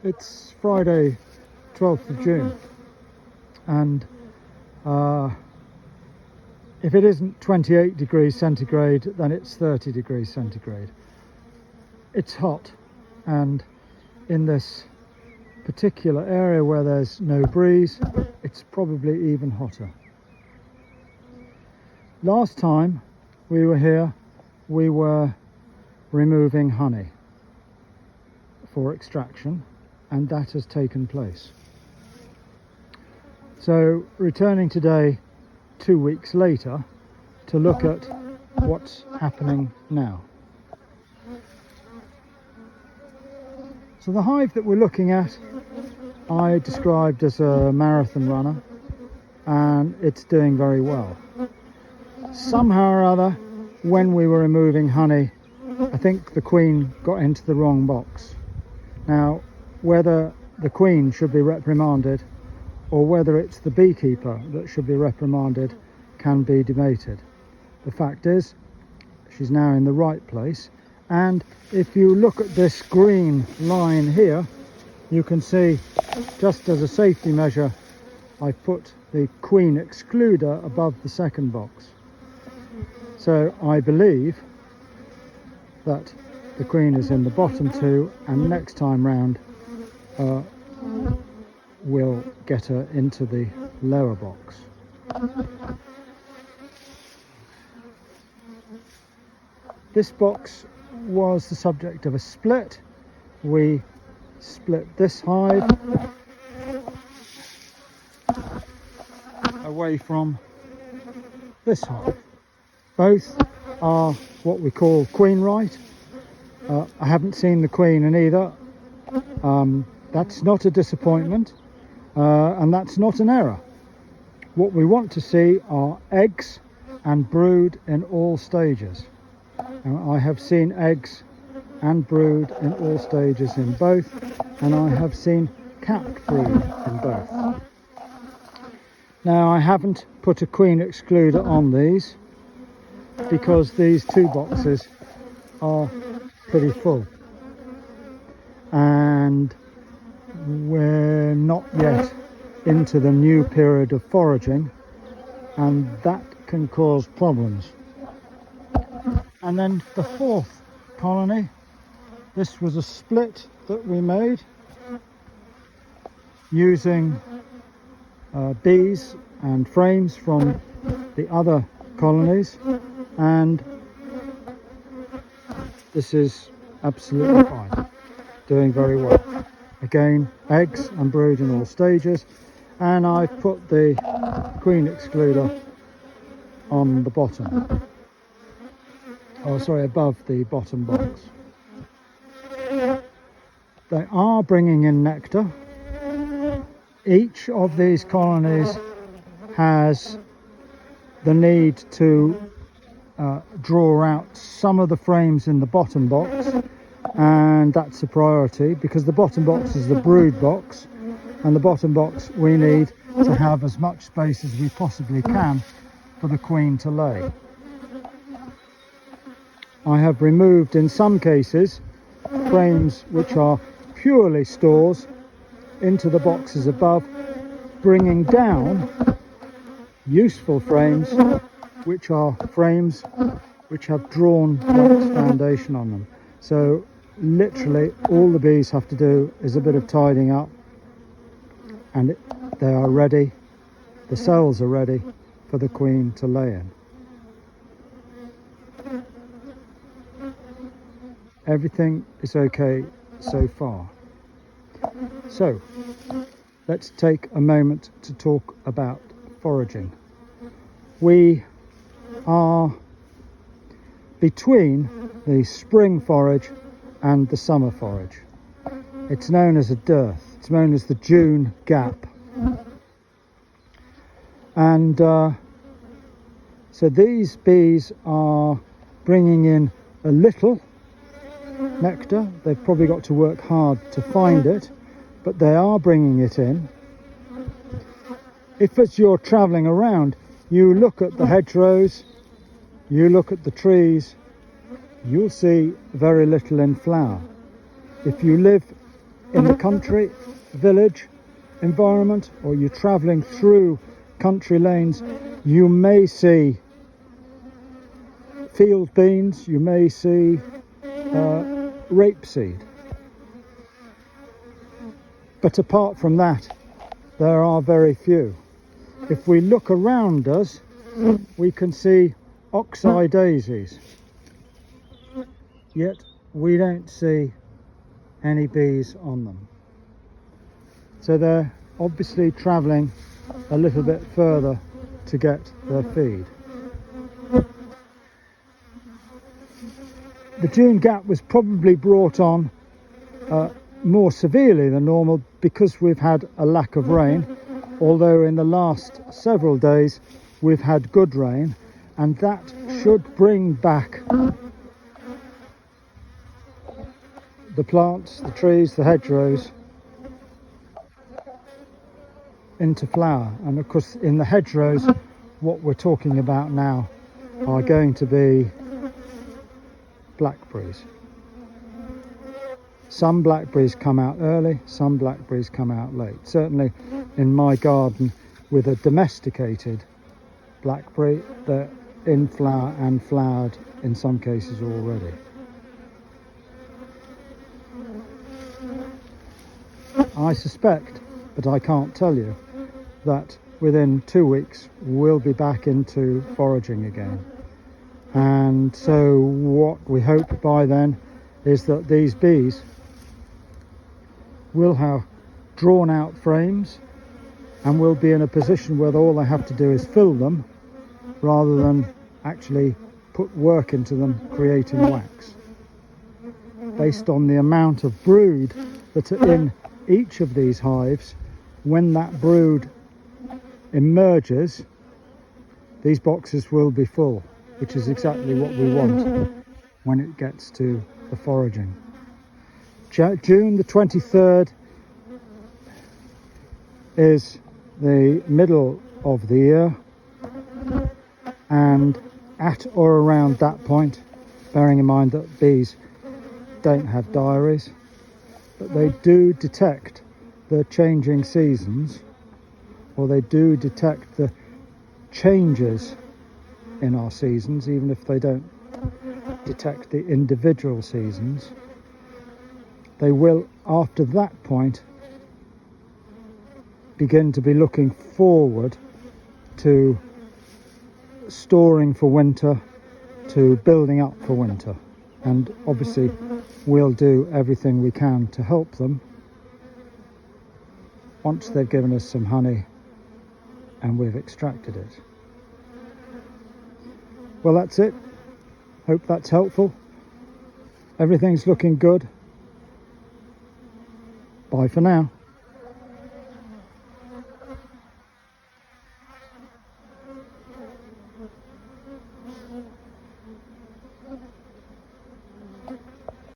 It's Friday 12th of June and if it isn't 28 degrees centigrade then it's 30 degrees centigrade. It's hot, and in this particular area where there's no breeze it's probably even hotter. Last time we were here we were removing honey for extraction, and that has taken place. So returning today 2 weeks later to look at what's happening now. So the hive that we're looking at I described as a marathon runner, and it's doing very well. Somehow or other, when we were removing honey, I think the queen got into the wrong box. Now, whether the queen should be reprimanded or whether it's the beekeeper that should be reprimanded can be debated. The fact is, she's now in the right place, and if you look at this green line here, you can see, just as a safety measure, I put the queen excluder above the second box. So I believe that the queen is in the bottom two, and next time round we'll get her into the lower box. This box was the subject of a split. We split this hive away from this hive. Both are what we call queen right. I haven't seen the queen in either. That's not a disappointment, and that's not an error. What we want to see are eggs and brood in all stages. I have seen eggs and brood in all stages in both, and I have seen capped brood in both. Now, I haven't put a queen excluder on these because these two boxes are pretty full, and we're not yet into the new period of foraging, and that can cause problems. And then the fourth colony, this was a split that we made using bees and frames from the other colonies, and this is absolutely fine, doing very well. Again, eggs and brood in all stages, and I've put the queen excluder on the bottom. Oh, sorry, above the bottom box. They are bringing in nectar. Each of these colonies has the need to draw out some of the frames in the bottom box, and that's a priority because the bottom box is the brood box, and the bottom box we need to have as much space as we possibly can for the queen to lay. I have removed, in some cases, frames which are purely stores into the boxes above, bringing down useful frames which are frames which have drawn wax foundation on them. So literally all the bees have to do is a bit of tidying up, and they are ready, the cells are ready for the queen to lay in. Everything is okay so far. So let's take a moment to talk about foraging. We are between the spring forage and the summer forage. It's known as a dearth. It's known as the June gap. And so these bees are bringing in a little nectar. They've probably got to work hard to find it, but they are bringing it in. If as you're travelling around you look at the hedgerows, you look at the trees, you'll see very little in flower. If you live in the country, village environment, or you're travelling through country lanes, you may see field beans, you may see rapeseed. But apart from that, there are very few. If we look around us, we can see oxeye daisies, yet we don't see any bees on them. So they're obviously travelling a little bit further to get their feed. The June gap was probably brought on more severely than normal because we've had a lack of rain, although in the last several days we've had good rain, and that should bring back the plants, the trees, the hedgerows into flower. And of course in the hedgerows what we're talking about now are going to be blackberries. Some blackberries come out early, some blackberries come out late. Certainly in my garden with a domesticated blackberry, they're in flower and flowered in some cases already. I suspect, but I can't tell you, that within 2 weeks we'll be back into foraging again. And so what we hope by then is that these bees will have drawn out frames and will be in a position where all they have to do is fill them rather than actually put work into them creating wax. Based on the amount of brood that are in each of these hives, when that brood emerges, these boxes will be full, which is exactly what we want when it gets to the foraging. June the 23rd is the middle of the year, and at or around that point, bearing in mind that bees don't have diaries, but they do detect the changing seasons, or they do detect the changes in our seasons, even if they don't detect the individual seasons. They will, after that point, begin to be looking forward to storing for winter, to building up for winter. And obviously we'll do everything we can to help them once they've given us some honey and we've extracted it. Well, that's it. Hope that's helpful. Everything's looking good. Bye for now.